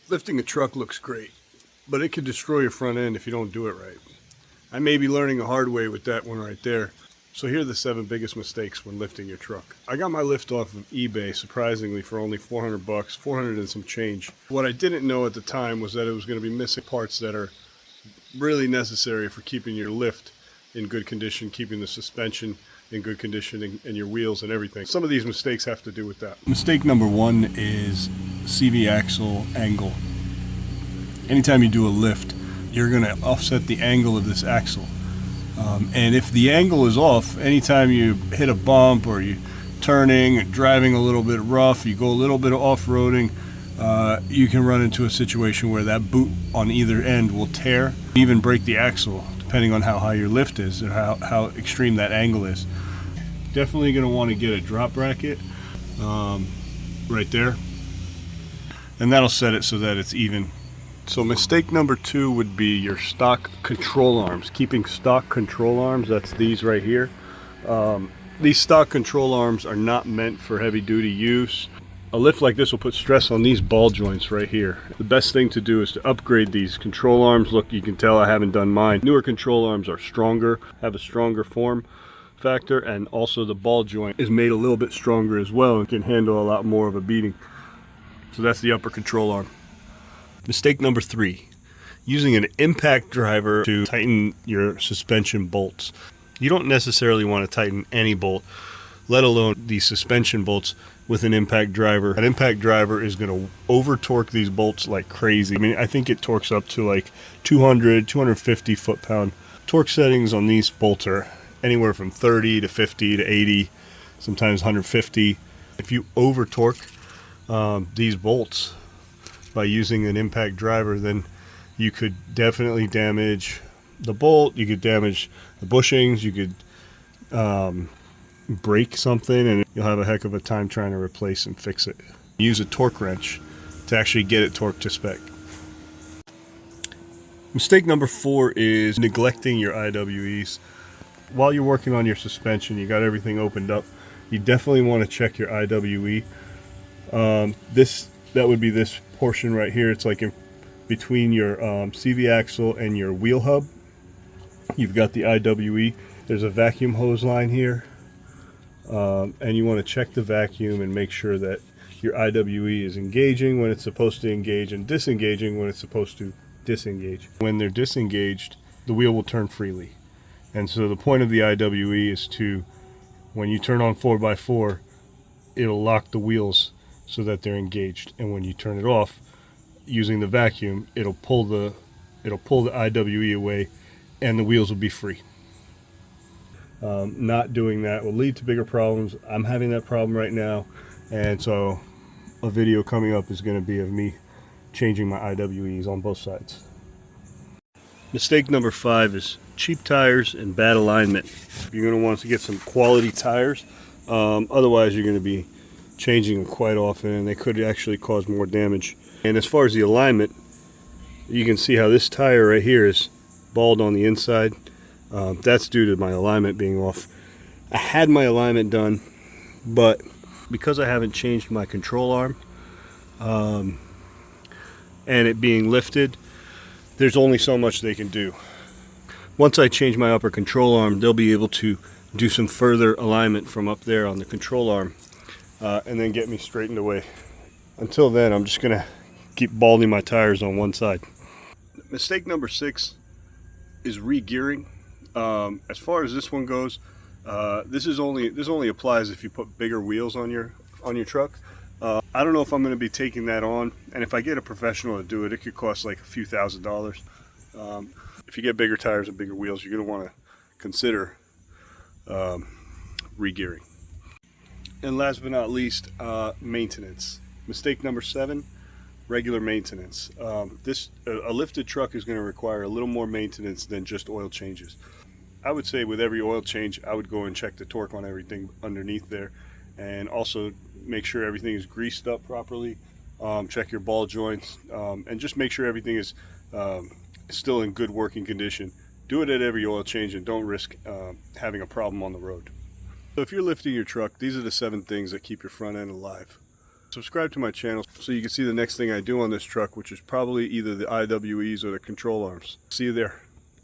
Lifting a truck looks great, but it can destroy your front end if you don't do it right. I may be learning the hard way with that one right there. So here are the 7 biggest mistakes when lifting your truck. I got my lift off of eBay, surprisingly, for only 400 bucks, 400 and some change. What I didn't know at the time was that it was going to be missing parts that are really necessary for keeping your lift in good condition, keeping the suspension in good condition, and your wheels and everything. Some of these mistakes have to do with that. Mistake number 1 is CV axle angle. Anytime you do a lift, you're going to offset the angle of this axle. And if the angle is off, anytime you hit a bump or you're turning, or driving a little bit rough, you go a little bit of off-roading, you can run into a situation where that boot on either end will tear, even break the axle, depending on how high your lift is or how extreme that angle is. Definitely going to want to get a drop bracket right there, and that'll set it so that it's even. So mistake number 2 would be your stock control arms. Keeping stock control arms, that's these right here. These stock control arms are not meant for heavy duty use. A lift like this will put stress on these ball joints right here. The best thing to do is to upgrade these control arms. Look, you can tell I haven't done mine. Newer control arms are stronger, have a stronger form factor, and also the ball joint is made a little bit stronger as well and can handle a lot more of a beating. So that's the upper control arm. Mistake number 3, using an impact driver to tighten your suspension bolts. You don't necessarily want to tighten any bolt, let alone these suspension bolts, with an impact driver. An impact driver is going to over torque these bolts like crazy. I mean, I think it torques up to like 200, 250 foot-pound. Torque settings on these bolts are anywhere from 30 to 50 to 80, sometimes 150. If you over torque these bolts by using an impact driver, then you could definitely damage the bolt, you could damage the bushings, you could break something, and you'll have a heck of a time trying to replace and fix it. Use a torque wrench to actually get it torqued to spec. Mistake number 4 is neglecting your IWEs. While you're working on your suspension, you got everything opened up, you definitely want to check your IWE. That would be this portion right here. It's like in between your CV axle and your wheel hub. You've got the IWE. There's a vacuum hose line here, and you want to check the vacuum and make sure that your IWE is engaging when it's supposed to engage and disengaging when it's supposed to disengage. When they're disengaged, the wheel will turn freely. And so the point of the IWE is to, when you turn on 4x4, it'll lock the wheels so that they're engaged, and when you turn it off using the vacuum, it'll pull the IWE away and the wheels will be free. Not doing that will lead to bigger problems. I'm having that problem right now, and so a video coming up is going to be of me changing my IWEs on both sides. Mistake number 5 is cheap tires and bad alignment. You're going to want to get some quality tires, otherwise you're going to be changing them quite often, and they could actually cause more damage. And as far as the alignment, you can see how this tire right here is bald on the inside. That's due to my alignment being off. I had my alignment done, but because I haven't changed my control arm and it being lifted, there's only so much they can do. Once I change my upper control arm, they'll be able to do some further alignment from up there on the control arm, and then get me straightened away. Until then, I'm just gonna keep balding my tires on one side. Mistake number 6 is re-gearing. As far as this one goes, this only applies if you put bigger wheels on your truck. I don't know if I'm going to be taking that on, and if I get a professional to do it, it could cost like a few $1,000s. If you get bigger tires and bigger wheels, you're going to want to consider re-gearing. And last but not least, maintenance. Mistake number 7, regular maintenance. A lifted truck is going to require a little more maintenance than just oil changes. I would say with every oil change, I would go and check the torque on everything underneath there, and also make sure everything is greased up properly. Check your ball joints, and just make sure everything is still in good working condition. Do it at every oil change, and don't risk having a problem on the road. So if you're lifting your truck, these are the 7 things that keep your front end alive. subscribe to my channel so you can see the next thing I do on this truck, which is probably either the IWEs or the control arms. See you there.